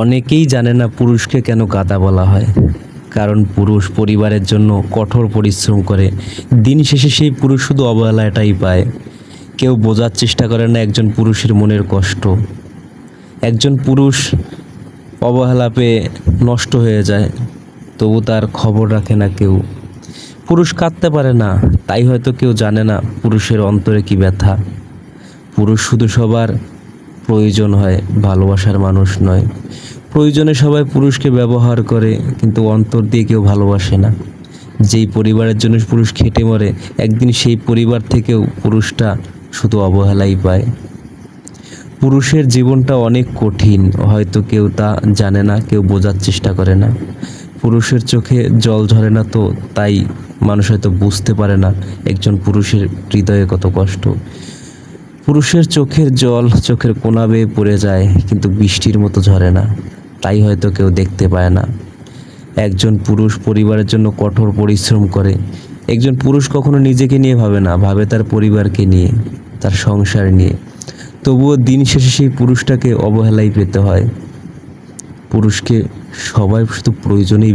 অনেকেই জানে না পুরুষকে কেন গাধা বলা হয়। কারণ পুরুষ পরিবারের জন্য কঠোর পরিশ্রম করে, দিন শেষে সেই পুরুষ শুধু অবহেলাটাই পায়। কেউ বোঝার চেষ্টা করে না একজন পুরুষের মনের কষ্ট। একজন পুরুষ অবহেলা পেয়ে নষ্ট হয়ে যায়, তবু তার খবর রাখে না কেউ। পুরুষ কাঁদতে পারে না, তাই হয়তো কেউ জানে না পুরুষের অন্তরে কি ব্যথা। পুরুষ শুধু সবার প্রয়োজন হয়, ভালোবাসার মানুষ নয়। প্রয়োজনে সবাই পুরুষকে ব্যবহার করে, কিন্তু অন্তর দিয়ে কেউ ভালোবাসে না। যেই পরিবারের জন্য পুরুষ খেটে মরে, একদিন সেই পরিবার থেকেও পুরুষটা শুধু অবহেলাই পায়। পুরুষের জীবনটা অনেক কঠিন, হয়তো কেউ তা জানে না, কেউ বোঝার চেষ্টা করে না। পুরুষের চোখে জল ঝরে না, তো তাই মানুষ হয়তো বুঝতে পারে না একজন পুরুষের হৃদয়ে কত কষ্ট। পুরুষের চোখের জল চোখের কোনা বেয়ে পড়ে যায়, কিন্তু বৃষ্টির মতো ঝরে না, তাই হয়তো কেউ দেখতে পায় না। একজন পুরুষ পরিবারের জন্য কঠোর পরিশ্রম করে। একজন পুরুষ কখনো নিজেকে নিয়ে ভাবে না, ভাবে তার পরিবারকে নিয়ে, তার সংসার নিয়ে। তবুও দিন শেষে সেই পুরুষটাকে অবহেলাই পেতে হয়। পুরুষকে সবাই শুধু প্রয়োজনেই